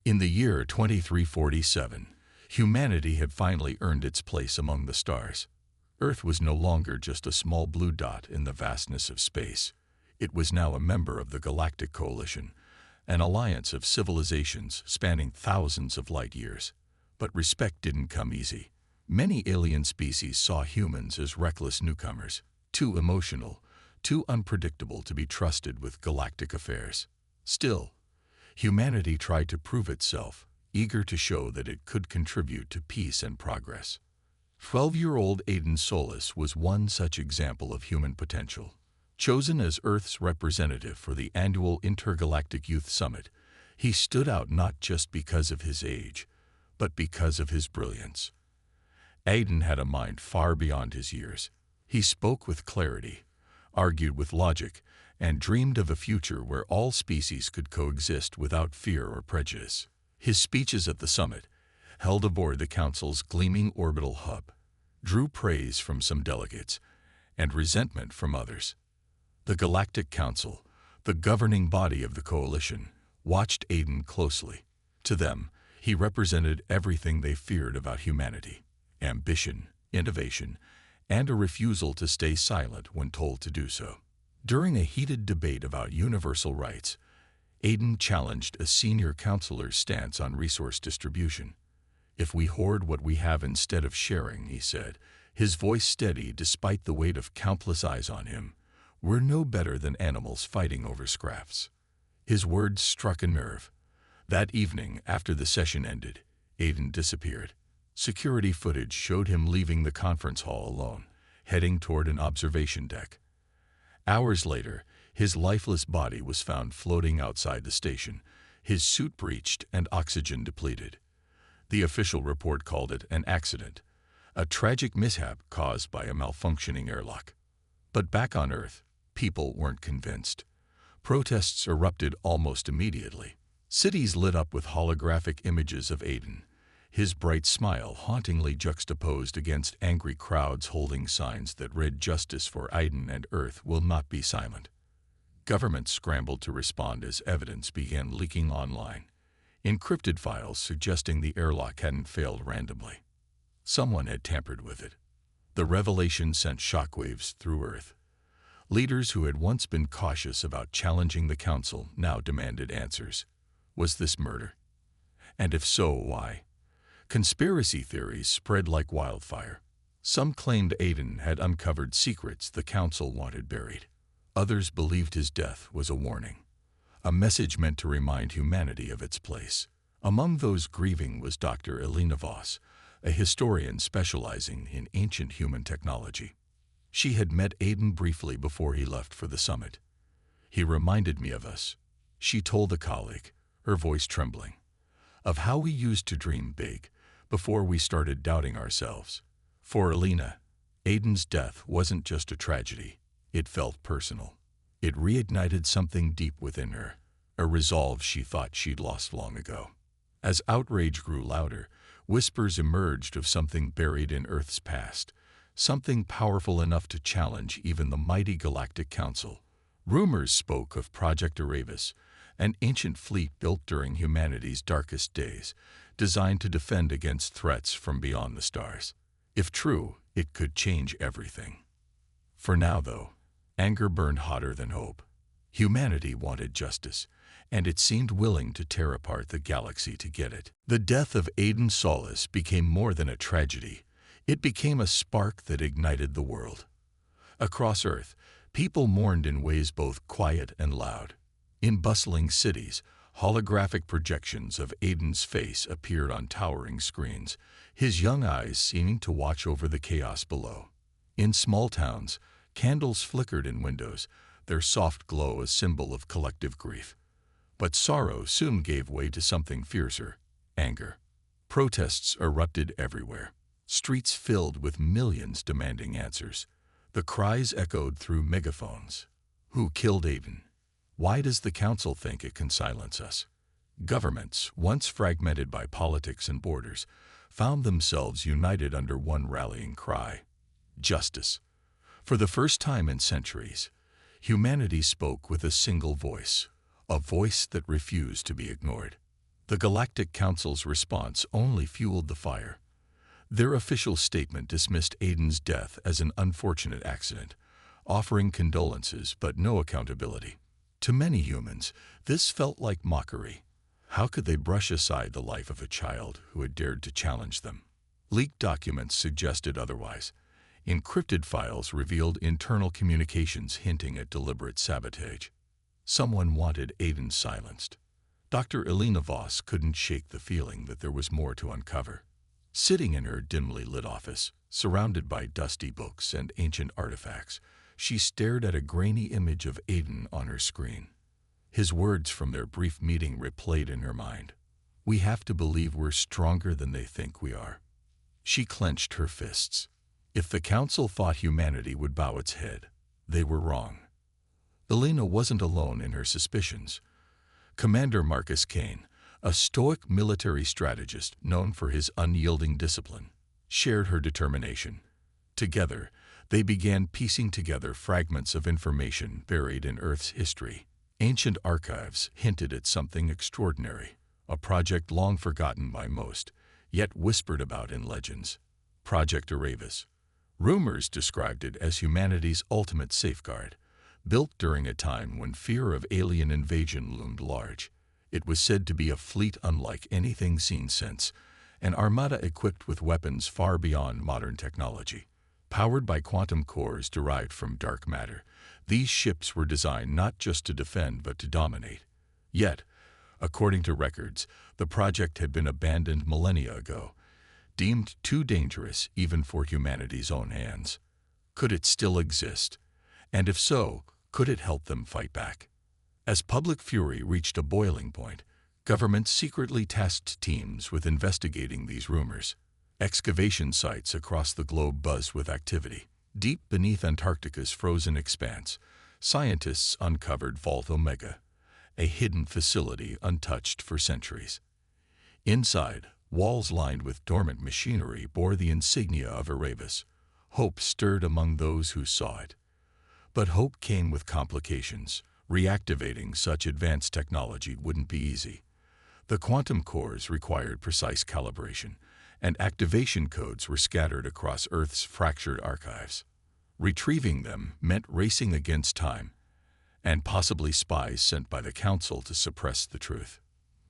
In the year 2347, humanity had finally earned its place among the stars. Earth was no longer just a small blue dot in the vastness of space. It was now a member of the Galactic Coalition, an alliance of civilizations spanning thousands of light years. But respect didn't come easy. Many alien species saw humans as reckless newcomers, too emotional, too unpredictable to be trusted with galactic affairs. Still, humanity tried to prove itself, eager to show that it could contribute to peace and progress. 12-year-old Aiden Solis was one such example of human potential. Chosen as Earth's representative for the annual Intergalactic Youth Summit, he stood out not just because of his age, but because of his brilliance. Aiden had a mind far beyond his years. He spoke with clarity, argued with logic, and dreamed of a future where all species could coexist without fear or prejudice. His speeches at the summit, held aboard the Council's gleaming orbital hub, drew praise from some delegates and resentment from others. The Galactic Council, the governing body of the coalition, watched Aiden closely. To them, he represented everything they feared about humanity: ambition, innovation, and a refusal to stay silent when told to do so. During a heated debate about universal rights, Aiden challenged a senior counselor's stance on resource distribution. "If we hoard what we have instead of sharing," he said, his voice steady despite the weight of countless eyes on him, "we're no better than animals fighting over scraps." His words struck a nerve. That evening, after the session ended, Aiden disappeared. Security footage showed him leaving the conference hall alone, heading toward an observation deck. Hours later, his lifeless body was found floating outside the station, his suit breached and oxygen depleted. The official report called it an accident, a tragic mishap caused by a malfunctioning airlock. But back on Earth, people weren't convinced. Protests erupted almost immediately. Cities lit up with holographic images of Aiden, his bright smile hauntingly juxtaposed against angry crowds holding signs that read "Justice for Aiden and Earth will not be silent." Governments scrambled to respond as evidence began leaking online, encrypted files suggesting the airlock hadn't failed randomly. Someone had tampered with it. The revelation sent shockwaves through Earth. Leaders who had once been cautious about challenging the Council now demanded answers. Was this murder? And if so, why? Conspiracy theories spread like wildfire. Some claimed Aiden had uncovered secrets the Council wanted buried. Others believed his death was a warning, a message meant to remind humanity of its place. Among those grieving was Dr. Elena Voss, a historian specializing in ancient human technology. She had met Aiden briefly before he left for the summit. "He reminded me of us," she told a colleague, her voice trembling, "of how we used to dream big before we started doubting ourselves." For Elena, Aiden's death wasn't just a tragedy. It felt personal. It reignited something deep within her, a resolve she thought she'd lost long ago. As outrage grew louder, whispers emerged of something buried in Earth's past, something powerful enough to challenge even the mighty Galactic Council. Rumors spoke of Project Erebus, an ancient fleet built during humanity's darkest days, designed to defend against threats from beyond the stars. If true, it could change everything. For now, though, anger burned hotter than hope. Humanity wanted justice, and it seemed willing to tear apart the galaxy to get it. The death of Aiden Solis became more than a tragedy. It became a spark that ignited the world. Across Earth, people mourned in ways both quiet and loud. In bustling cities, holographic projections of Aiden's face appeared on towering screens, his young eyes seeming to watch over the chaos below. In small towns, candles flickered in windows, their soft glow a symbol of collective grief. But sorrow soon gave way to something fiercer: anger. Protests erupted everywhere, streets filled with millions demanding answers. The cries echoed through megaphones. Who killed Aiden? Why does the Council think it can silence us? Governments, once fragmented by politics and borders, found themselves united under one rallying cry: justice. For the first time in centuries, humanity spoke with a single voice, a voice that refused to be ignored. The Galactic Council's response only fueled the fire. Their official statement dismissed Aiden's death as an unfortunate accident, offering condolences but no accountability. To many humans, this felt like mockery. How could they brush aside the life of a child who had dared to challenge them? Leaked documents suggested otherwise. Encrypted files revealed internal communications hinting at deliberate sabotage. Someone wanted Aiden silenced. Dr. Elena Voss couldn't shake the feeling that there was more to uncover. Sitting in her dimly lit office, surrounded by dusty books and ancient artifacts, she stared at a grainy image of Aiden on her screen. His words from their brief meeting replayed in her mind. "We have to believe we're stronger than they think we are." She clenched her fists. If the Council thought humanity would bow its head, they were wrong. Elena wasn't alone in her suspicions. Commander Marcus Kane, a stoic military strategist known for his unyielding discipline, shared her determination. Together, they began piecing together fragments of information buried in Earth's history. Ancient archives hinted at something extraordinary, a project long forgotten by most, yet whispered about in legends. Project Erebus. Rumors described it as humanity's ultimate safeguard. Built during a time when fear of alien invasion loomed large, it was said to be a fleet unlike anything seen since, an armada equipped with weapons far beyond modern technology. Powered by quantum cores derived from dark matter, these ships were designed not just to defend but to dominate. Yet, according to records, the project had been abandoned millennia ago, deemed too dangerous even for humanity's own hands. Could it still exist? And if so, could it help them fight back? As public fury reached a boiling point, governments secretly tasked teams with investigating these rumors. Excavation sites across the globe buzzed with activity. Deep beneath Antarctica's frozen expanse, scientists uncovered Vault Omega, a hidden facility untouched for centuries. Inside, walls lined with dormant machinery bore the insignia of Erebus. Hope stirred among those who saw it. But hope came with complications. Reactivating such advanced technology wouldn't be easy. The quantum cores required precise calibration, and activation codes were scattered across Earth's fractured archives. Retrieving them meant racing against time, and possibly spies sent by the Council to suppress the truth.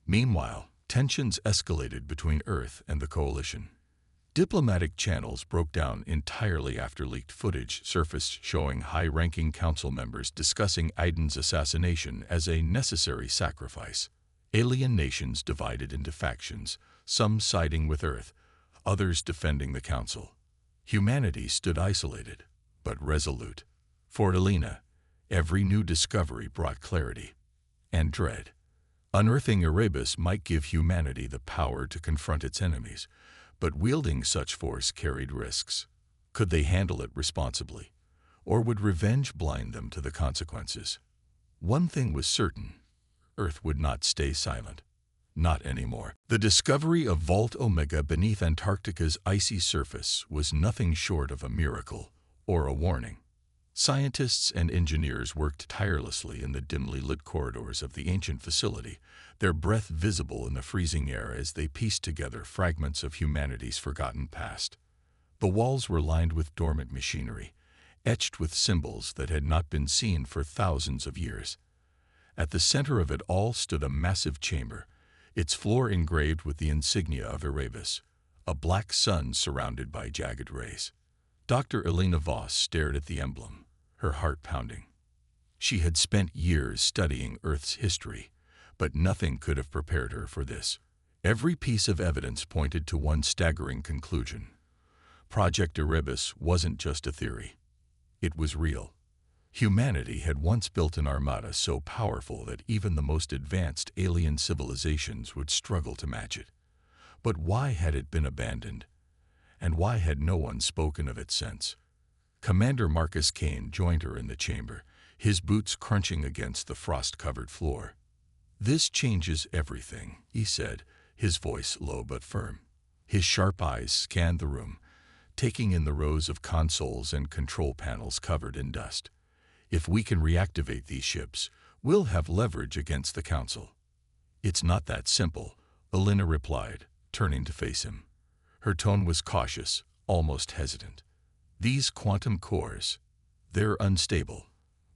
Meanwhile, tensions escalated between Earth and the Coalition. Diplomatic channels broke down entirely after leaked footage surfaced showing high-ranking council members discussing Aiden's assassination as a necessary sacrifice. Alien nations divided into factions, some siding with Earth, others defending the Council. Humanity stood isolated, but resolute. For Elena, every new discovery brought clarity and dread. Unearthing Erebus might give humanity the power to confront its enemies, but wielding such force carried risks. Could they handle it responsibly, or would revenge blind them to the consequences? One thing was certain: Earth would not stay silent. Not anymore. The discovery of Vault Omega beneath Antarctica's icy surface was nothing short of a miracle or a warning. Scientists and engineers worked tirelessly in the dimly lit corridors of the ancient facility, their breath visible in the freezing air as they pieced together fragments of humanity's forgotten past. The walls were lined with dormant machinery, etched with symbols that had not been seen for thousands of years. At the center of it all stood a massive chamber, its floor engraved with the insignia of Erebus, a black sun surrounded by jagged rays. Dr. Elena Voss stared at the emblem, her heart pounding. She had spent years studying Earth's history, but nothing could have prepared her for this. Every piece of evidence pointed to one staggering conclusion. Project Erebus wasn't just a theory. It was real. Humanity had once built an armada so powerful that even the most advanced alien civilizations would struggle to match it. But why had it been abandoned? And why had no one spoken of it since? Commander Marcus Kane joined her in the chamber, his boots crunching against the frost-covered floor. "This changes everything," he said, his voice low but firm. His sharp eyes scanned the room, taking in the rows of consoles and control panels covered in dust. "If we can reactivate these ships, we'll have leverage against the Council." "It's not that simple," Elena replied, turning to face him. Her tone was cautious, almost hesitant. These quantum cores, they're unstable.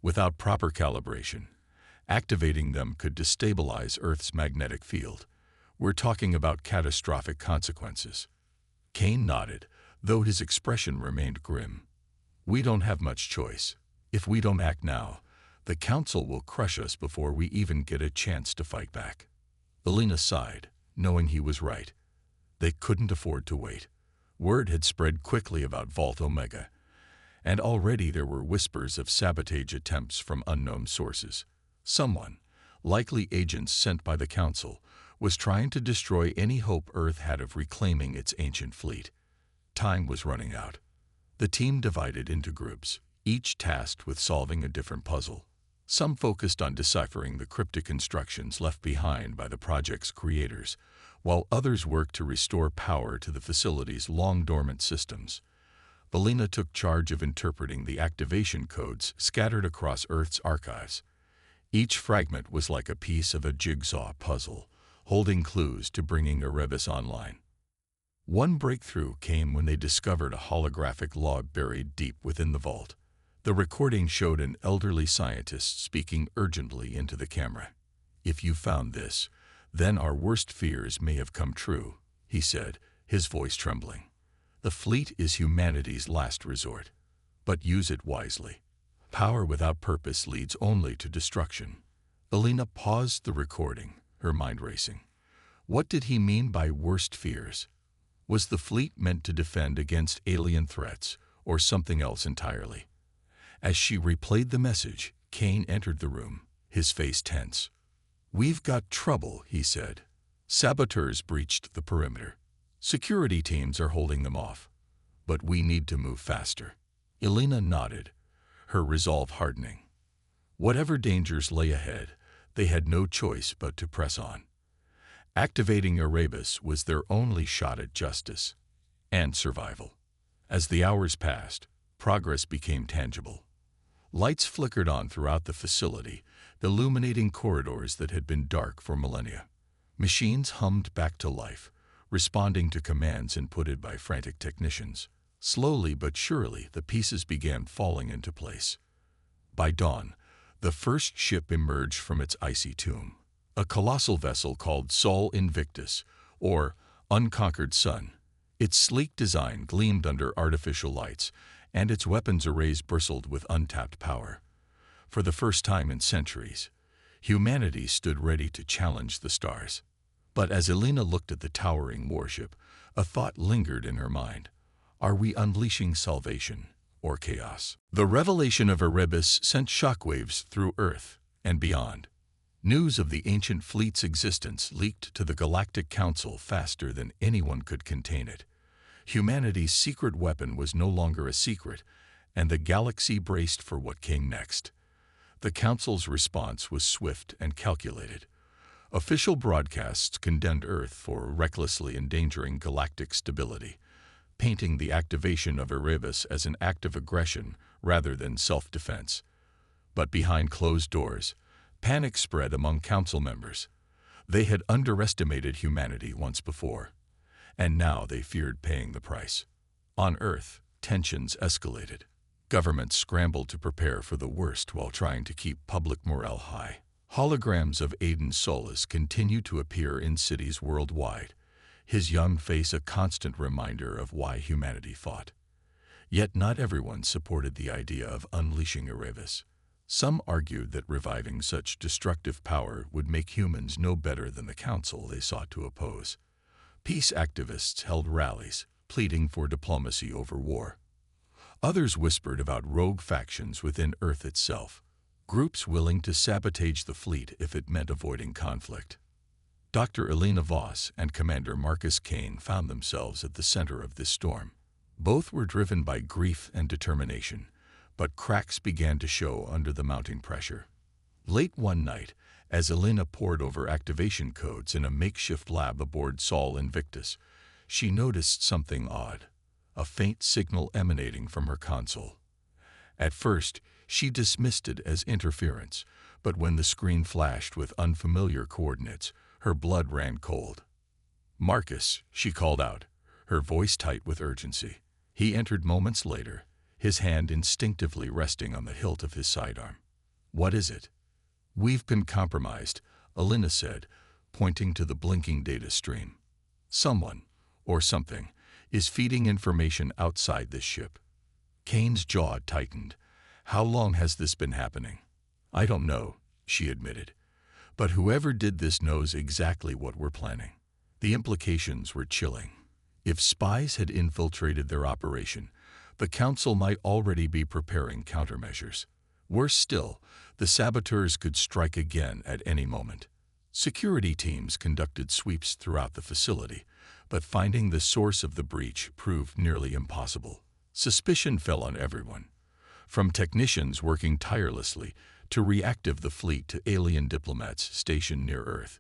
Without proper calibration, activating them could destabilize Earth's magnetic field. We're talking about catastrophic consequences. Kane nodded, though his expression remained grim. We don't have much choice. If we don't act now, the Council will crush us before we even get a chance to fight back. Elena sighed, knowing he was right. They couldn't afford to wait. Word had spread quickly about Vault Omega, and already there were whispers of sabotage attempts from unknown sources. Someone, likely agents sent by the Council, was trying to destroy any hope Earth had of reclaiming its ancient fleet. Time was running out. The team divided into groups, each tasked with solving a different puzzle. Some focused on deciphering the cryptic instructions left behind by the project's creators, while others worked to restore power to the facility's long-dormant systems. Elena took charge of interpreting the activation codes scattered across Earth's archives. Each fragment was like a piece of a jigsaw puzzle, holding clues to bringing Erebus online. One breakthrough came when they discovered a holographic log buried deep within the vault. The recording showed an elderly scientist speaking urgently into the camera. "If you found this, then our worst fears may have come true," he said, his voice trembling. "The fleet is humanity's last resort, but use it wisely. Power without purpose leads only to destruction." Elena paused the recording, her mind racing. What did he mean by worst fears? Was the fleet meant to defend against alien threats, or something else entirely? As she replayed the message, Kane entered the room, his face tense. "We've got trouble," he said. "Saboteurs breached the perimeter. Security teams are holding them off. But we need to move faster." Elena nodded, her resolve hardening. Whatever dangers lay ahead, they had no choice but to press on. Activating Erebus was their only shot at justice and survival. As the hours passed, progress became tangible. Lights flickered on throughout the facility, illuminating corridors that had been dark for millennia. Machines hummed back to life, responding to commands inputted by frantic technicians. Slowly but surely, the pieces began falling into place. By dawn, the first ship emerged from its icy tomb, a colossal vessel called Sol Invictus, or Unconquered Sun. Its sleek design gleamed under artificial lights, and its weapons arrays bristled with untapped power. For the first time in centuries, humanity stood ready to challenge the stars. But as Elena looked at the towering warship, a thought lingered in her mind. Are we unleashing salvation or chaos? The revelation of Erebus sent shockwaves through Earth and beyond. News of the ancient fleet's existence leaked to the Galactic Council faster than anyone could contain it. Humanity's secret weapon was no longer a secret, and the galaxy braced for what came next. The Council's response was swift and calculated. Official broadcasts condemned Earth for recklessly endangering galactic stability, painting the activation of Erebus as an act of aggression rather than self-defense. But behind closed doors, panic spread among Council members. They had underestimated humanity once before, and now they feared paying the price. On Earth, tensions escalated. Governments scrambled to prepare for the worst while trying to keep public morale high. Holograms of Aiden Solis continued to appear in cities worldwide, his young face a constant reminder of why humanity fought. Yet not everyone supported the idea of unleashing Erebus. Some argued that reviving such destructive power would make humans no better than the Council they sought to oppose. Peace activists held rallies, pleading for diplomacy over war. Others whispered about rogue factions within Earth itself, groups willing to sabotage the fleet if it meant avoiding conflict. Dr. Elena Voss and Commander Marcus Kane found themselves at the center of this storm. Both were driven by grief and determination, but cracks began to show under the mounting pressure. Late one night, as Elena pored over activation codes in a makeshift lab aboard Sol Invictus, she noticed something odd, a faint signal emanating from her console. At first, she dismissed it as interference, but when the screen flashed with unfamiliar coordinates, her blood ran cold. "Marcus," she called out, her voice tight with urgency. He entered moments later, his hand instinctively resting on the hilt of his sidearm. "What is it?" "We've been compromised," Alina said, pointing to the blinking data stream. "Someone, or something, is feeding information outside this ship." Kane's jaw tightened. "How long has this been happening?" "I don't know," she admitted. "But whoever did this knows exactly what we're planning." The implications were chilling. If spies had infiltrated their operation, the Council might already be preparing countermeasures. Worse still, the saboteurs could strike again at any moment. Security teams conducted sweeps throughout the facility, but finding the source of the breach proved nearly impossible. Suspicion fell on everyone, from technicians working tirelessly to reactive the fleet to alien diplomats stationed near Earth.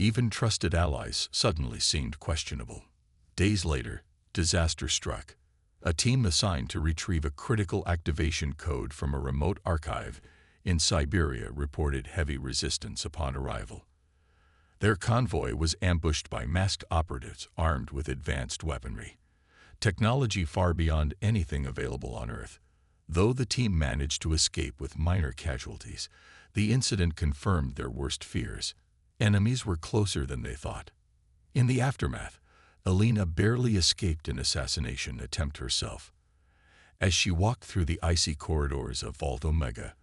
Even trusted allies suddenly seemed questionable. Days later, disaster struck. A team assigned to retrieve a critical activation code from a remote archive in Siberia reported heavy resistance upon arrival. Their convoy was ambushed by masked operatives armed with advanced weaponry, technology far beyond anything available on Earth. Though the team managed to escape with minor casualties, the incident confirmed their worst fears. Enemies were closer than they thought. In the aftermath, Alina barely escaped an assassination attempt herself. As she walked through the icy corridors of Vault Omega,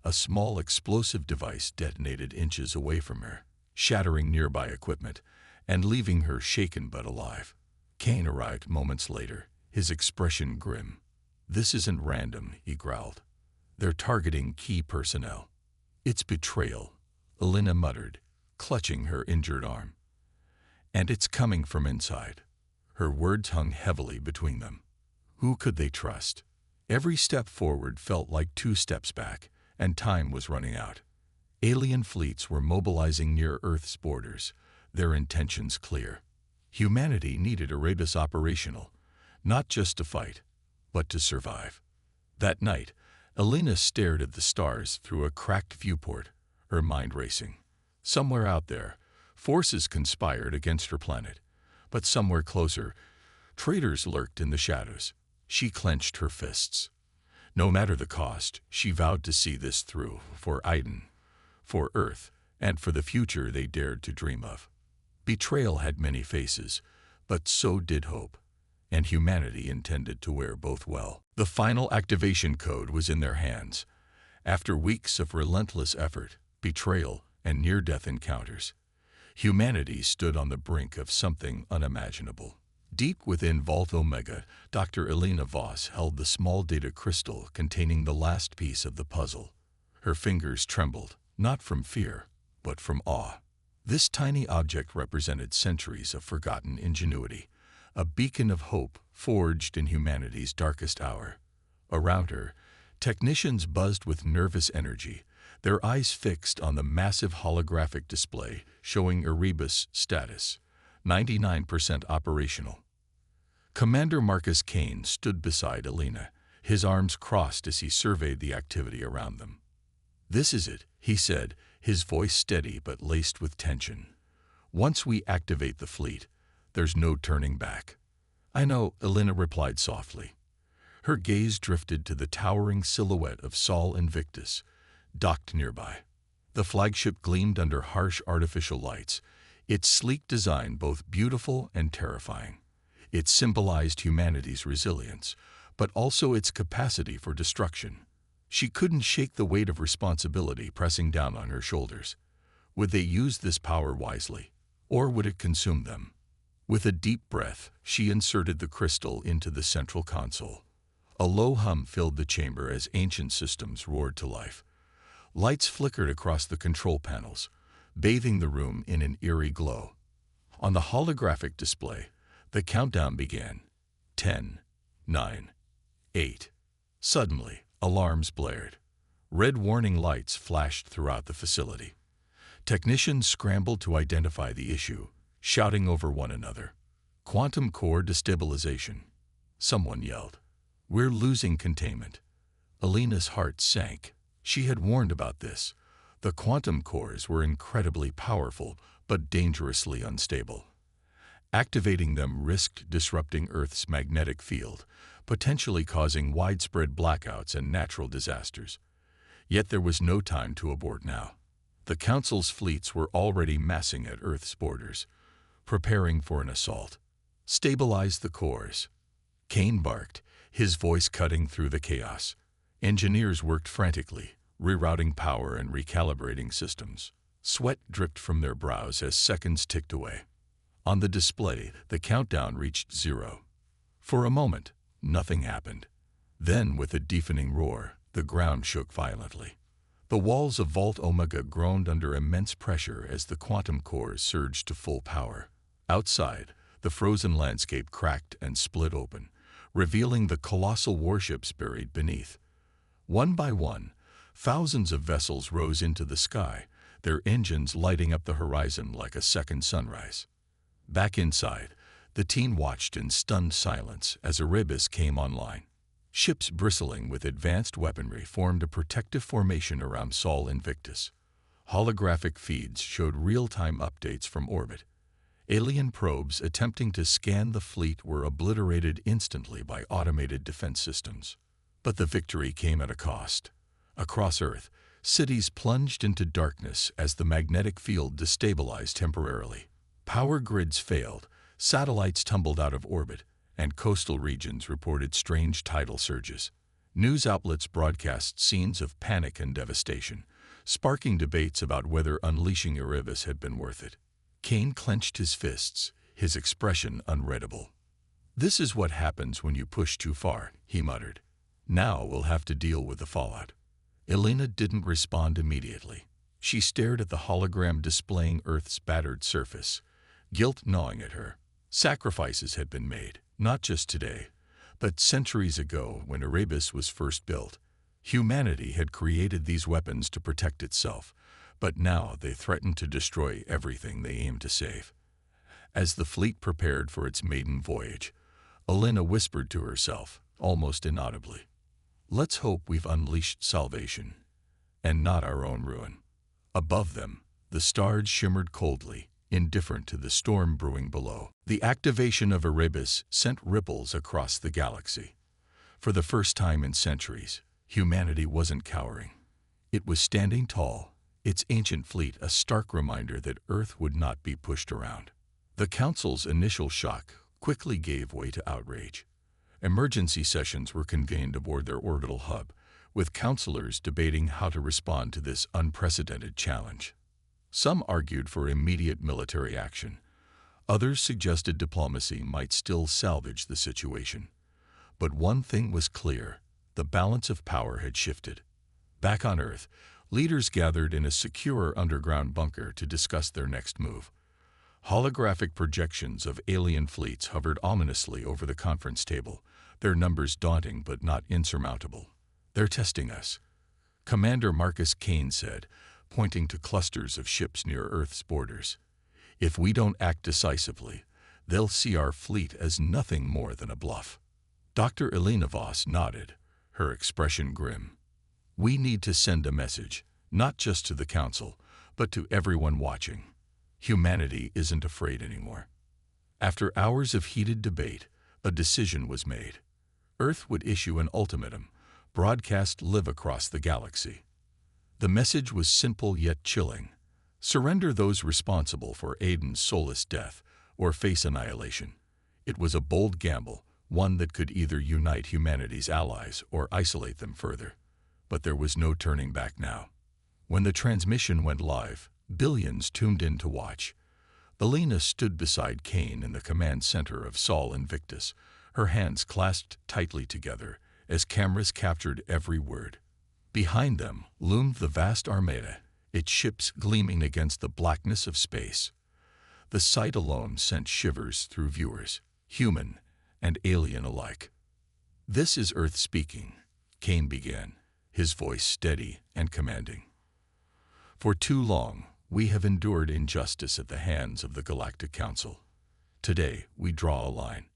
a small explosive device detonated inches away from her, shattering nearby equipment and leaving her shaken but alive. Kane arrived moments later, his expression grim. "This isn't random," he growled. "They're targeting key personnel." "It's betrayal," Alina muttered, clutching her injured arm. "And it's coming from inside." Her words hung heavily between them. Who could they trust? Every step forward felt like 2 steps back, and time was running out. Alien fleets were mobilizing near Earth's borders, their intentions clear. Humanity needed Erebus operational, not just to fight, but to survive. That night, Alina stared at the stars through a cracked viewport, her mind racing. Somewhere out there, forces conspired against her planet, but somewhere closer, traitors lurked in the shadows. She clenched her fists. No matter the cost, she vowed to see this through, for Aiden, for Earth, and for the future they dared to dream of. Betrayal had many faces, but so did hope, and humanity intended to wear both well. The final activation code was in their hands. After weeks of relentless effort, betrayal, and near-death encounters, humanity stood on the brink of something unimaginable. Deep within Vault Omega, Dr. Elena Voss held the small data crystal containing the last piece of the puzzle. Her fingers trembled, not from fear, but from awe. This tiny object represented centuries of forgotten ingenuity, a beacon of hope forged in humanity's darkest hour. Around her, technicians buzzed with nervous energy, their eyes fixed on the massive holographic display showing Erebus status, 99% operational. Commander Marcus Kane stood beside Alina, his arms crossed as he surveyed the activity around them. "This is it," he said, his voice steady but laced with tension. "Once we activate the fleet, there's no turning back." "I know," Alina replied softly. Her gaze drifted to the towering silhouette of Sol Invictus, docked nearby. The flagship gleamed under harsh artificial lights, its sleek design both beautiful and terrifying. It symbolized humanity's resilience, but also its capacity for destruction. She couldn't shake the weight of responsibility pressing down on her shoulders. Would they use this power wisely, or would it consume them? With a deep breath, she inserted the crystal into the central console. A low hum filled the chamber as ancient systems roared to life. Lights flickered across the control panels, bathing the room in an eerie glow. On the holographic display, the countdown began. 10, 9, 8. Suddenly, alarms blared. Red warning lights flashed throughout the facility. Technicians scrambled to identify the issue, shouting over one another. "Quantum core destabilization," someone yelled. "We're losing containment." Alina's heart sank. She had warned about this. The quantum cores were incredibly powerful, but dangerously unstable. Activating them risked disrupting Earth's magnetic field, potentially causing widespread blackouts and natural disasters. Yet there was no time to abort now. The Council's fleets were already massing at Earth's borders, preparing for an assault. "Stabilize the cores," Kane barked, his voice cutting through the chaos. Engineers worked frantically, rerouting power and recalibrating systems. Sweat dripped from their brows as seconds ticked away. On the display, the countdown reached 0. For a moment, nothing happened. Then, with a deafening roar, the ground shook violently. The walls of Vault Omega groaned under immense pressure as the quantum cores surged to full power. Outside, the frozen landscape cracked and split open, revealing the colossal warships buried beneath. One by one, thousands of vessels rose into the sky, their engines lighting up the horizon like a second sunrise. Back inside, the team watched in stunned silence as Erebus came online. Ships bristling with advanced weaponry formed a protective formation around Sol Invictus. Holographic feeds showed real-time updates from orbit. Alien probes attempting to scan the fleet were obliterated instantly by automated defense systems. But the victory came at a cost. Across Earth, cities plunged into darkness as the magnetic field destabilized temporarily. Power grids failed, satellites tumbled out of orbit, and coastal regions reported strange tidal surges. News outlets broadcast scenes of panic and devastation, sparking debates about whether unleashing Erebus had been worth it. Kane clenched his fists, his expression unreadable. "This is what happens when you push too far," he muttered. "Now we'll have to deal with the fallout." Elena didn't respond immediately. She stared at the hologram displaying Earth's battered surface, guilt gnawing at her. Sacrifices had been made, not just today, but centuries ago when Erebus was first built. Humanity had created these weapons to protect itself, but now they threatened to destroy everything they aimed to save. As the fleet prepared for its maiden voyage, Elena whispered to herself, almost inaudibly, "Let's hope we've unleashed salvation, and not our own ruin." Above them, the stars shimmered coldly, indifferent to the storm brewing below. The activation of Erebus sent ripples across the galaxy. For the first time in centuries, humanity wasn't cowering. It was standing tall, its ancient fleet a stark reminder that Earth would not be pushed around. The Council's initial shock quickly gave way to outrage. Emergency sessions were convened aboard their orbital hub, with counselors debating how to respond to this unprecedented challenge. Some argued for immediate military action. Others suggested diplomacy might still salvage the situation. But one thing was clear: the balance of power had shifted. Back on Earth, leaders gathered in a secure underground bunker to discuss their next move. Holographic projections of alien fleets hovered ominously over the conference table, their numbers daunting but not insurmountable. "They're testing us," Commander Marcus Kane said, pointing to clusters of ships near Earth's borders. "If we don't act decisively, they'll see our fleet as nothing more than a bluff." Dr. Elena Voss nodded, her expression grim. "We need to send a message, not just to the Council, but to everyone watching. Humanity isn't afraid anymore." After hours of heated debate, a decision was made. Earth would issue an ultimatum, broadcast live across the galaxy. The message was simple yet chilling: surrender those responsible for Aiden's soulless death, or face annihilation. It was a bold gamble, one that could either unite humanity's allies or isolate them further. But there was no turning back now. When the transmission went live, billions tuned in to watch. Elena stood beside Kane in the command center of Sol Invictus, her hands clasped tightly together as cameras captured every word. Behind them loomed the vast Armada, its ships gleaming against the blackness of space. The sight alone sent shivers through viewers, human and alien alike. "This is Earth speaking," Kane began, his voice steady and commanding. "For too long, we have endured injustice at the hands of the Galactic Council. Today, we draw a line.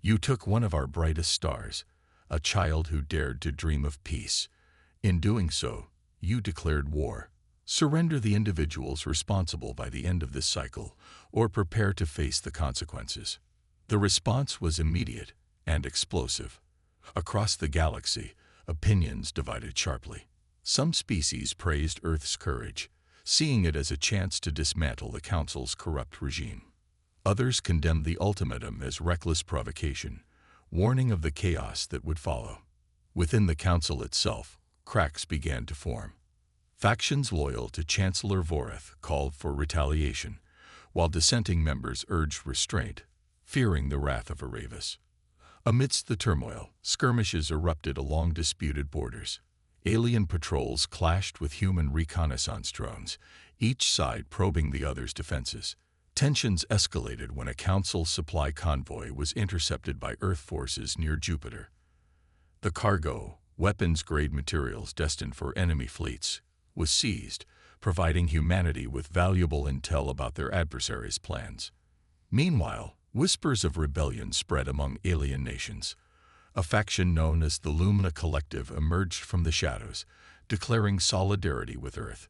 You took one of our brightest stars, a child who dared to dream of peace. In doing so, you declared war, Surrender the individuals responsible by the end of this cycle, or prepare to face the consequences. The response was immediate and explosive. Across the galaxy, opinions divided sharply. Some species praised Earth's courage, seeing it as a chance to dismantle the Council's corrupt regime. Others condemned the ultimatum as reckless provocation, warning of the chaos that would follow. Within the Council itself, cracks began to form. Factions loyal to Chancellor Voreth called for retaliation, while dissenting members urged restraint, fearing the wrath of Erebus. Amidst the turmoil, skirmishes erupted along disputed borders. Alien patrols clashed with human reconnaissance drones, each side probing the other's defenses. Tensions escalated when a Council supply convoy was intercepted by Earth forces near Jupiter. The cargo, weapons-grade materials destined for enemy fleets, was seized, providing humanity with valuable intel about their adversaries' plans. Meanwhile, whispers of rebellion spread among alien nations. A faction known as the Lumina Collective emerged from the shadows, declaring solidarity with Earth.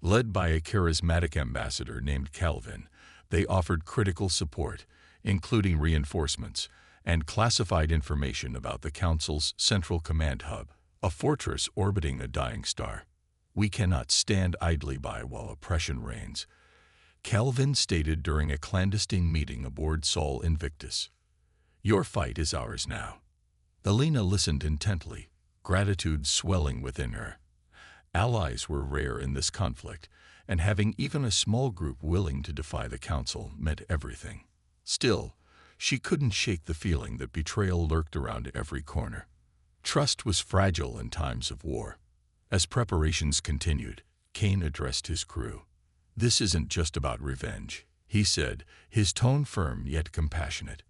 Led by a charismatic ambassador named Calvin, they offered critical support, including reinforcements and classified information about the Council's central command hub, a fortress orbiting a dying star. "We cannot stand idly by while oppression reigns," Calvin stated during a clandestine meeting aboard Sol Invictus. "Your fight is ours now." Elena listened intently, gratitude swelling within her. Allies were rare in this conflict, and having even a small group willing to defy the Council meant everything. Still, she couldn't shake the feeling that betrayal lurked around every corner. Trust was fragile in times of war. As preparations continued, Kane addressed his crew. "This isn't just about revenge," he said, his tone firm yet compassionate.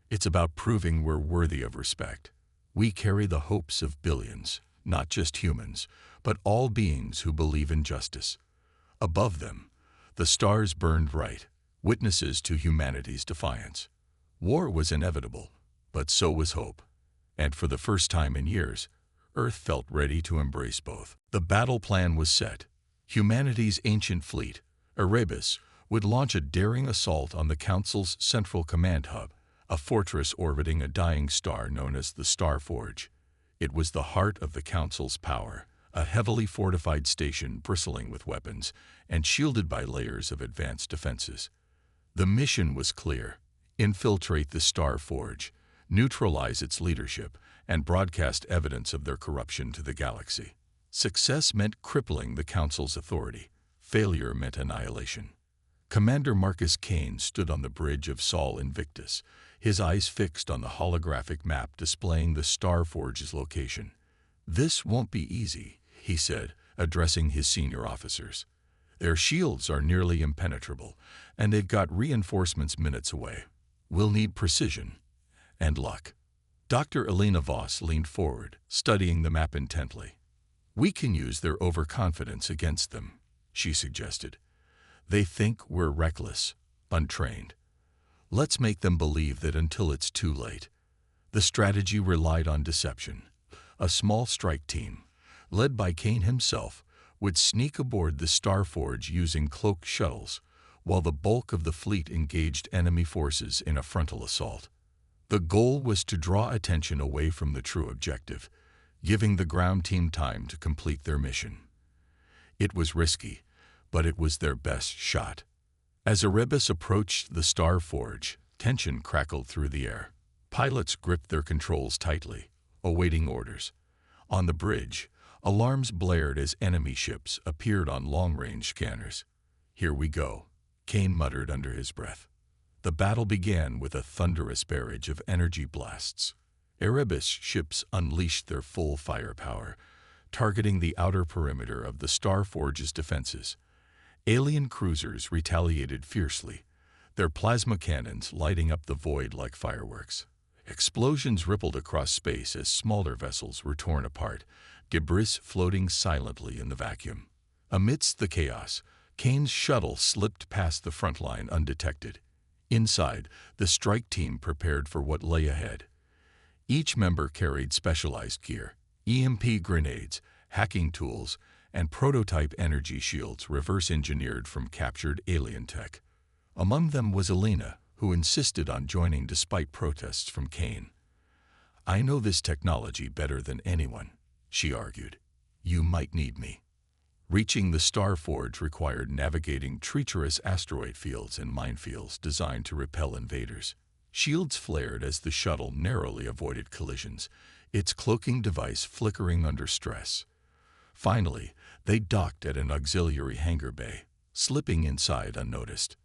"It's about proving we're worthy of respect. We carry the hopes of billions, not just humans, but all beings who believe in justice." Above them, the stars burned bright, witnesses to humanity's defiance. War was inevitable, but so was hope. And for the first time in years, Earth felt ready to embrace both. The battle plan was set. Humanity's ancient fleet, Erebus, would launch a daring assault on the Council's central command hub, a fortress orbiting a dying star known as the Star Forge. It was the heart of the Council's power, a heavily fortified station bristling with weapons and shielded by layers of advanced defenses. The mission was clear: infiltrate the Star Forge, neutralize its leadership, and broadcast evidence of their corruption to the galaxy. Success meant crippling the Council's authority. Failure meant annihilation. Commander Marcus Kane stood on the bridge of Sol Invictus, his eyes fixed on the holographic map displaying the Star Forge's location. "This won't be easy," he said, addressing his senior officers. "Their shields are nearly impenetrable, and they've got reinforcements minutes away. We'll need precision and luck." Dr. Elena Voss leaned forward, studying the map intently. "We can use their overconfidence against them," she suggested. "They think we're reckless, untrained. Let's make them believe that until it's too late." The strategy relied on deception. A small strike team, led by Kane himself, would sneak aboard the Star Forge using cloaked shuttles, while the bulk of the fleet engaged enemy forces in a frontal assault. The goal was to draw attention away from the true objective, giving the ground team time to complete their mission. It was risky, but it was their best shot. As Erebus approached the Star Forge, tension crackled through the air. Pilots gripped their controls tightly, awaiting orders. On the bridge, alarms blared as enemy ships appeared on long-range scanners. "Here we go," Kane muttered under his breath. The battle began with a thunderous barrage of energy blasts. Erebus ships unleashed their full firepower, targeting the outer perimeter of the Star Forge's defenses. Alien cruisers retaliated fiercely, their plasma cannons lighting up the void like fireworks. Explosions rippled across space as smaller vessels were torn apart, debris floating silently in the vacuum. Amidst the chaos, Kane's shuttle slipped past the front line undetected. Inside, the strike team prepared for what lay ahead. Each member carried specialized gear: EMP grenades, hacking tools, and prototype energy shields reverse-engineered from captured alien tech. Among them was Elena, who insisted on joining despite protests from Kane. "I know this technology better than anyone," she argued. "You might need me." Reaching the Star Forge required navigating treacherous asteroid fields and minefields designed to repel invaders. Shields flared as the shuttle narrowly avoided collisions, its cloaking device flickering under stress. Finally, they docked at an auxiliary hangar bay, slipping inside unnoticed.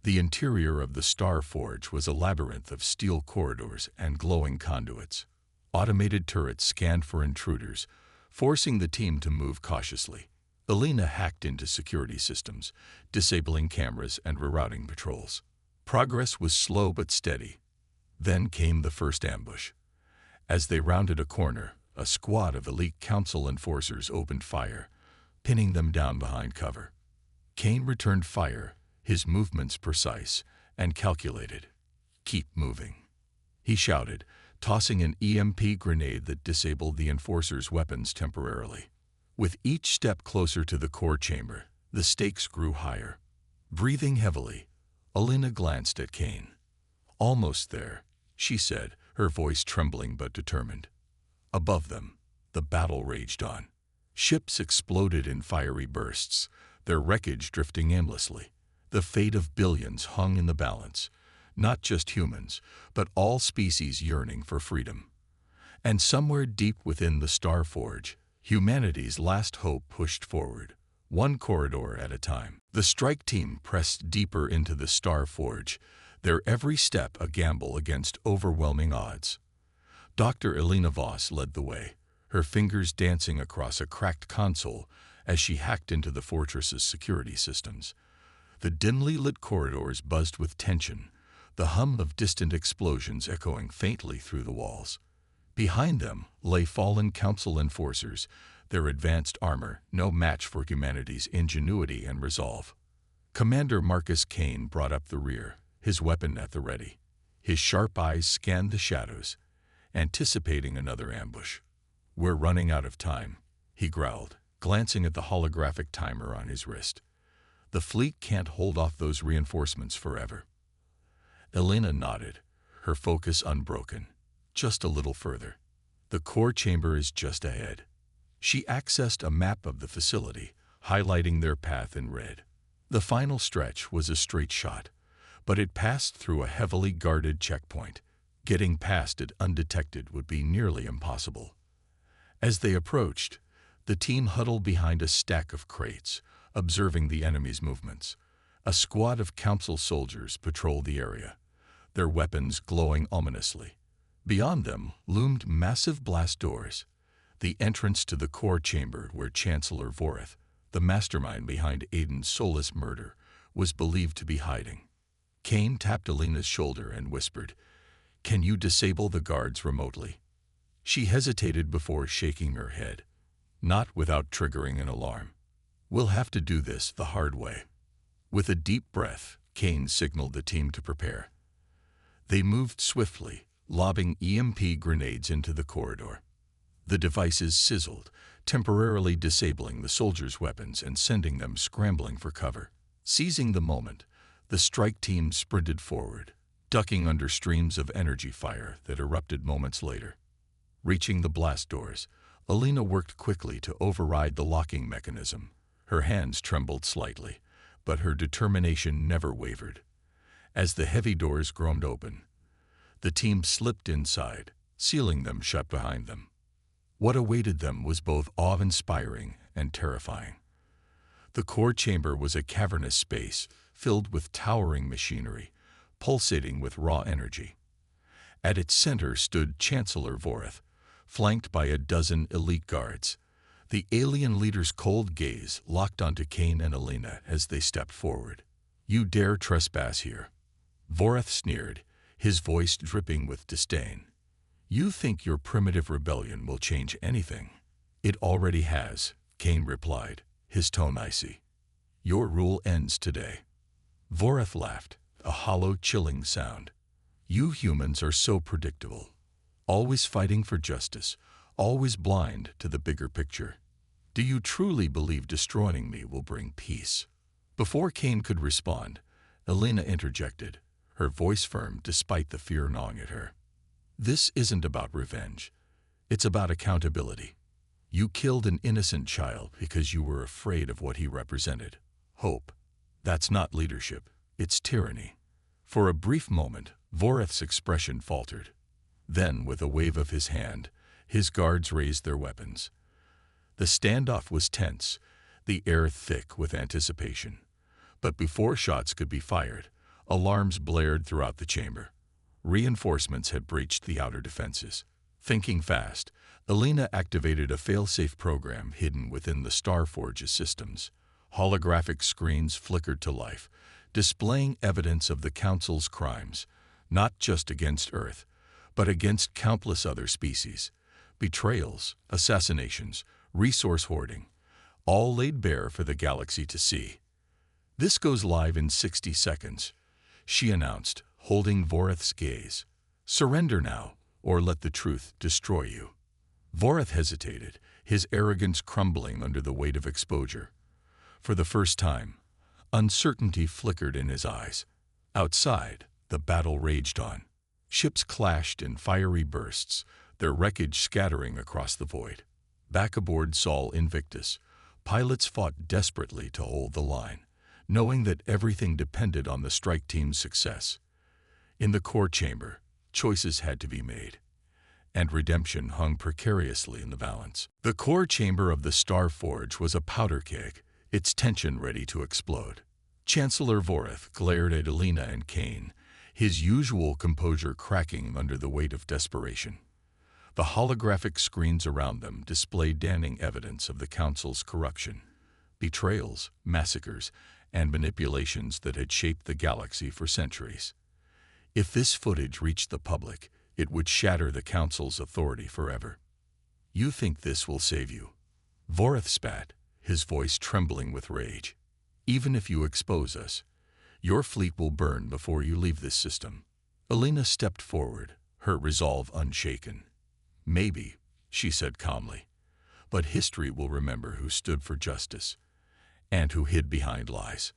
The interior of the Star Forge was a labyrinth of steel corridors and glowing conduits. Automated turrets scanned for intruders, forcing the team to move cautiously. Elena hacked into security systems, disabling cameras and rerouting patrols. Progress was slow but steady. Then came the first ambush. As they rounded a corner, a squad of elite Council enforcers opened fire, pinning them down behind cover. Kane returned fire, his movements precise and calculated. "Keep moving," he shouted, tossing an EMP grenade that disabled the enforcers' weapons temporarily. With each step closer to the core chamber, the stakes grew higher. Breathing heavily, Elena glanced at Kane. "Almost there," she said, her voice trembling but determined. Above them, the battle raged on. Ships exploded in fiery bursts, their wreckage drifting aimlessly. The fate of billions hung in the balance, not just humans, but all species yearning for freedom. And somewhere deep within the Star Forge, humanity's last hope pushed forward, one corridor at a time. The strike team pressed deeper into the Star Forge, their every step a gamble against overwhelming odds. Dr. Elena Voss led the way, her fingers dancing across a cracked console as she hacked into the fortress's security systems. The dimly lit corridors buzzed with tension, the hum of distant explosions echoing faintly through the walls. Behind them lay fallen Council enforcers, their advanced armor no match for humanity's ingenuity and resolve. Commander Marcus Kane brought up the rear, his weapon at the ready. His sharp eyes scanned the shadows, anticipating another ambush. "We're running out of time," he growled, glancing at the holographic timer on his wrist. "The fleet can't hold off those reinforcements forever." Elena nodded, her focus unbroken. "Just a little further. The core chamber is just ahead." She accessed a map of the facility, highlighting their path in red. The final stretch was a straight shot, but it passed through a heavily guarded checkpoint. Getting past it undetected would be nearly impossible. As they approached, the team huddled behind a stack of crates, observing the enemy's movements. A squad of Council soldiers patrolled the area, their weapons glowing ominously. Beyond them loomed massive blast doors, the entrance to the core chamber where Chancellor Voreth, the mastermind behind Aiden's soulless murder, was believed to be hiding. Kane tapped Elena's shoulder and whispered, "Can you disable the guards remotely?" She hesitated before shaking her head. "Not without triggering an alarm. We'll have to do this the hard way." With a deep breath, Kane signaled the team to prepare. They moved swiftly, lobbing EMP grenades into the corridor. The devices sizzled, temporarily disabling the soldiers' weapons and sending them scrambling for cover. Seizing the moment, the strike team sprinted forward, ducking under streams of energy fire that erupted moments later. Reaching the blast doors, Elena worked quickly to override the locking mechanism. Her hands trembled slightly, but her determination never wavered. As the heavy doors groaned open, the team slipped inside, sealing them shut behind them. What awaited them was both awe-inspiring and terrifying. The core chamber was a cavernous space filled with towering machinery, pulsating with raw energy. At its center stood Chancellor Voreth, flanked by a dozen elite guards. The alien leader's cold gaze locked onto Kane and Elena as they stepped forward. "You dare trespass here?" Voreth sneered, his voice dripping with disdain. "You think your primitive rebellion will change anything?" "It already has," Kane replied, his tone icy. "Your rule ends today." Voreth laughed, a hollow, chilling sound. "You humans are so predictable, always fighting for justice, always blind to the bigger picture. Do you truly believe destroying me will bring peace? Before Kane could respond, Elena interjected, her voice firm despite the fear gnawing at her. This isn't about revenge. It's about accountability. You killed an innocent child because you were afraid of what he represented. Hope. That's not leadership. It's tyranny. For a brief moment, Voreth's expression faltered. Then, with a wave of his hand, his guards raised their weapons. The standoff was tense, the air thick with anticipation. But before shots could be fired, alarms blared throughout the chamber. Reinforcements had breached the outer defenses. Thinking fast, Elena activated a fail-safe program hidden within the Starforge's systems. Holographic screens flickered to life, displaying evidence of the Council's crimes, not just against Earth, but against countless other species. Betrayals, assassinations, resource hoarding, all laid bare for the galaxy to see. This goes live in 60 seconds, she announced, holding Voreth's gaze. Surrender now, or let the truth destroy you. Voreth hesitated, his arrogance crumbling under the weight of exposure. For the first time, uncertainty flickered in his eyes. Outside, the battle raged on. Ships clashed in fiery bursts, their wreckage scattering across the void. Back aboard Sol Invictus, pilots fought desperately to hold the line, knowing that everything depended on the strike team's success. In the core chamber, choices had to be made, and redemption hung precariously in the balance. The core chamber of the Starforge was a powder keg, its tension ready to explode. Chancellor Voreth glared at Elena and Kane, his usual composure cracking under the weight of desperation. The holographic screens around them displayed damning evidence of the Council's corruption, betrayals, massacres, and manipulations that had shaped the galaxy for centuries. If this footage reached the public, it would shatter the Council's authority forever. You think this will save you? Voreth spat, his voice trembling with rage. Even if you expose us, your fleet will burn before you leave this system. Elena stepped forward, her resolve unshaken. Maybe, she said calmly, but history will remember who stood for justice and who hid behind lies.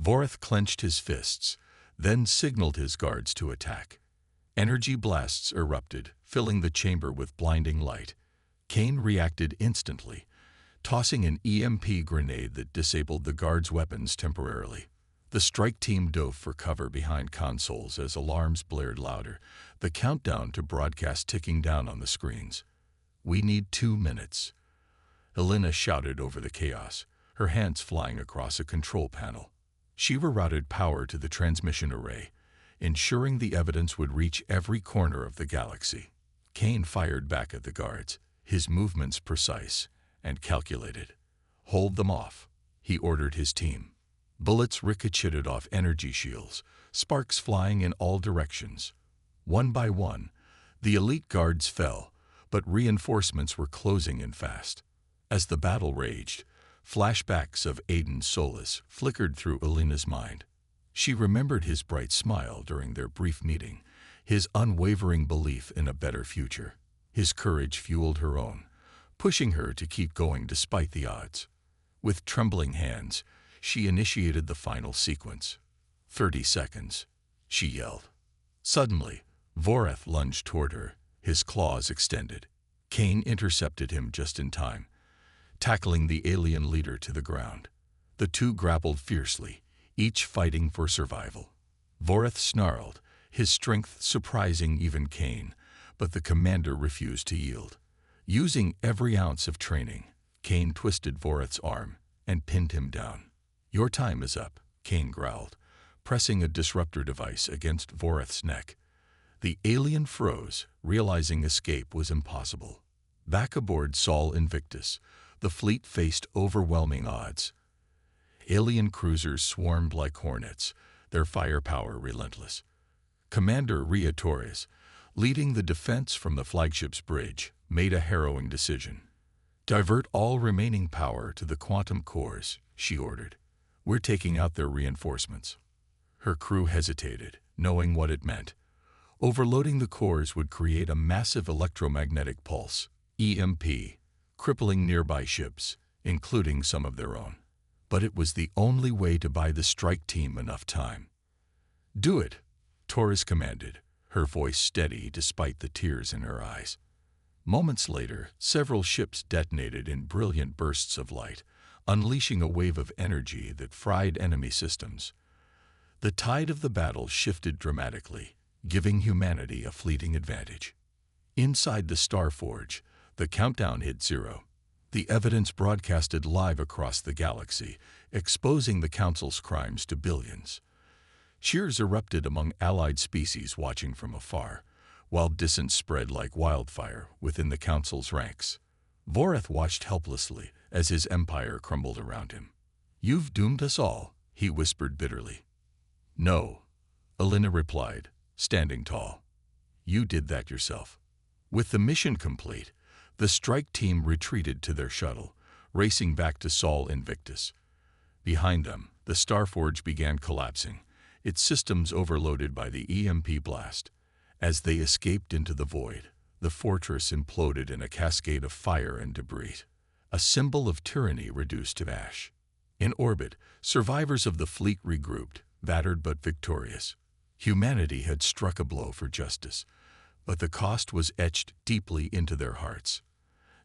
Voreth clenched his fists, then signaled his guards to attack. Energy blasts erupted, filling the chamber with blinding light. Kane reacted instantly, tossing an EMP grenade that disabled the guards' weapons temporarily. The strike team dove for cover behind consoles as alarms blared louder, the countdown to broadcast ticking down on the screens. We need 2 minutes. Elena shouted over the chaos, her hands flying across a control panel. She rerouted power to the transmission array, ensuring the evidence would reach every corner of the galaxy. Kane fired back at the guards, his movements precise and calculated. Hold them off, he ordered his team. Bullets ricocheted off energy shields, sparks flying in all directions. One by one, the elite guards fell, but reinforcements were closing in fast. As the battle raged, flashbacks of Aiden's solace flickered through Elena's mind. She remembered his bright smile during their brief meeting, his unwavering belief in a better future. His courage fueled her own, pushing her to keep going despite the odds. With trembling hands, she initiated the final sequence. 30 seconds, she yelled. Suddenly, Voreth lunged toward her, his claws extended. Kane intercepted him just in time, tackling the alien leader to the ground. The two grappled fiercely, each fighting for survival. Voreth snarled, his strength surprising even Kane, but the commander refused to yield. Using every ounce of training, Kane twisted Voreth's arm and pinned him down. Your time is up, Kane growled, pressing a disruptor device against Voreth's neck. The alien froze, realizing escape was impossible. Back aboard Sol Invictus, the fleet faced overwhelming odds. Alien cruisers swarmed like hornets, their firepower relentless. Commander Ria Torres, leading the defense from the flagship's bridge, made a harrowing decision. Divert all remaining power to the quantum cores, she ordered. We're taking out their reinforcements. Her crew hesitated, knowing what it meant. Overloading the cores would create a massive electromagnetic pulse, EMP, crippling nearby ships, including some of their own. But it was the only way to buy the strike team enough time. "Do it," Torres commanded, her voice steady despite the tears in her eyes. Moments later, several ships detonated in brilliant bursts of light, unleashing a wave of energy that fried enemy systems. The tide of the battle shifted dramatically, giving humanity a fleeting advantage. Inside the Star Forge, the countdown hit 0. The evidence broadcasted live across the galaxy, exposing the Council's crimes to billions. Cheers erupted among allied species watching from afar, while dissent spread like wildfire within the Council's ranks. Voreth watched helplessly as his empire crumbled around him. "You've doomed us all," he whispered bitterly. "No," Alina replied, standing tall. "You did that yourself." With the mission complete, the strike team retreated to their shuttle, racing back to Sol Invictus. Behind them, the Starforge began collapsing, its systems overloaded by the EMP blast. As they escaped into the void, the fortress imploded in a cascade of fire and debris, a symbol of tyranny reduced to ash. In orbit, survivors of the fleet regrouped, battered but victorious. Humanity had struck a blow for justice, but the cost was etched deeply into their hearts.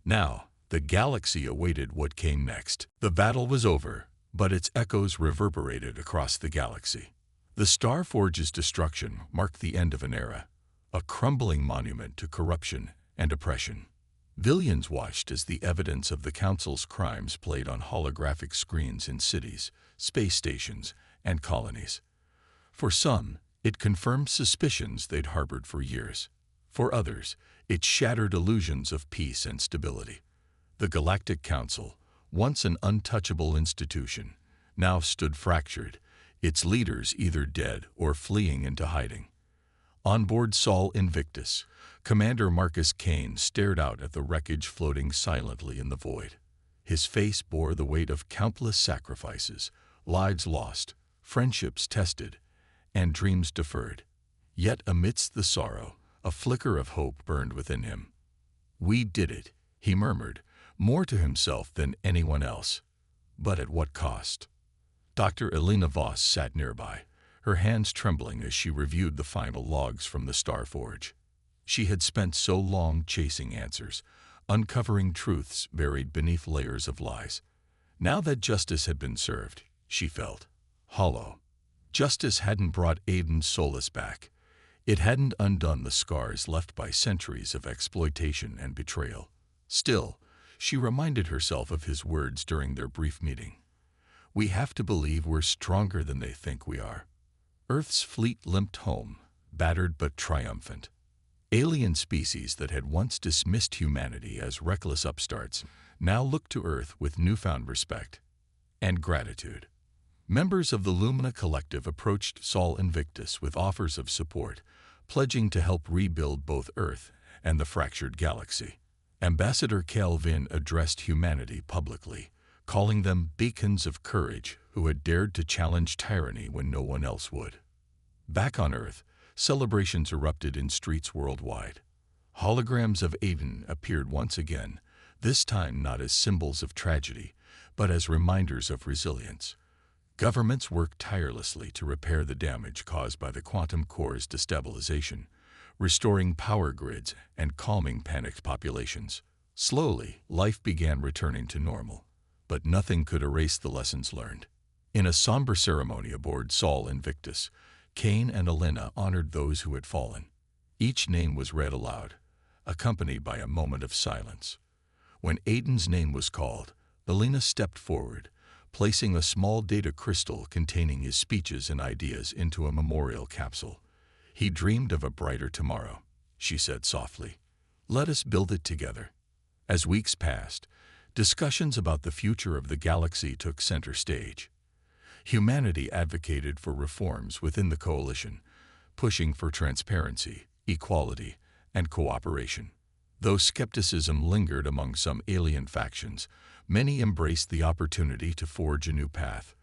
Now, the galaxy awaited what came next. The battle was over, but its echoes reverberated across the galaxy. The Starforge's destruction marked the end of an era, a crumbling monument to corruption and oppression. Billions watched as the evidence of the Council's crimes played on holographic screens in cities, space stations, and colonies. For some, it confirmed suspicions they'd harbored for years. For others, it shattered illusions of peace and stability. The Galactic Council, once an untouchable institution, now stood fractured, its leaders either dead or fleeing into hiding. On board Sol Invictus, Commander Marcus Kane stared out at the wreckage floating silently in the void. His face bore the weight of countless sacrifices, lives lost, friendships tested, and dreams deferred. Yet amidst the sorrow, a flicker of hope burned within him. "We did it," he murmured, more to himself than anyone else. But at what cost? Dr. Elena Voss sat nearby, her hands trembling as she reviewed the final logs from the Starforge. She had spent so long chasing answers, uncovering truths buried beneath layers of lies. Now that justice had been served, she felt hollow. Justice hadn't brought Aidan Solus back. It hadn't undone the scars left by centuries of exploitation and betrayal. Still, she reminded herself of his words during their brief meeting. "We have to believe we're stronger than they think we are." Earth's fleet limped home, battered but triumphant. Alien species that had once dismissed humanity as reckless upstarts now looked to Earth with newfound respect and gratitude. Members of the Lumina Collective approached Sol Invictus with offers of support, pledging to help rebuild both Earth and the fractured galaxy. Ambassador Calvin addressed humanity publicly, calling them beacons of courage who had dared to challenge tyranny when no one else would. Back on Earth, celebrations erupted in streets worldwide. Holograms of Aidan appeared once again, this time not as symbols of tragedy, but as reminders of resilience. Governments worked tirelessly to repair the damage caused by the quantum core's destabilization, restoring power grids and calming panicked populations. Slowly, life began returning to normal, but nothing could erase the lessons learned. In a somber ceremony aboard Sol Invictus, Kane and Alina honored those who had fallen. Each name was read aloud, accompanied by a moment of silence. When Aidan's name was called, Alina stepped forward, placing a small data crystal containing his speeches and ideas into a memorial capsule. "He dreamed of a brighter tomorrow," she said softly. "Let us build it together." As weeks passed, discussions about the future of the galaxy took center stage. Humanity advocated for reforms within the coalition, pushing for transparency, equality, and cooperation. Though skepticism lingered among some alien factions, many embraced the opportunity to forge a new path,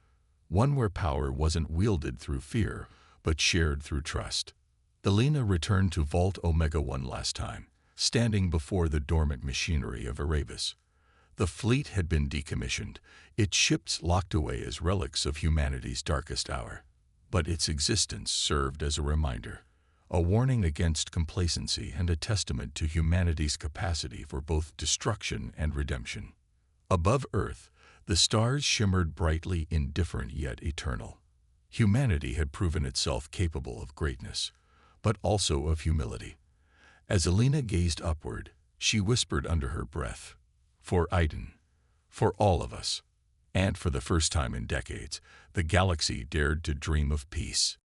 one where power wasn't wielded through fear, but shared through trust. Alina returned to Vault Omega 1 last time, standing before the dormant machinery of Erebus. The fleet had been decommissioned, its ships locked away as relics of humanity's darkest hour. But its existence served as a reminder, a warning against complacency and a testament to humanity's capacity for both destruction and redemption. Above Earth, the stars shimmered brightly, indifferent yet eternal. Humanity had proven itself capable of greatness, but also of humility. As Alina gazed upward, she whispered under her breath, "For Aiden, for all of us." And for the first time in decades, the galaxy dared to dream of peace.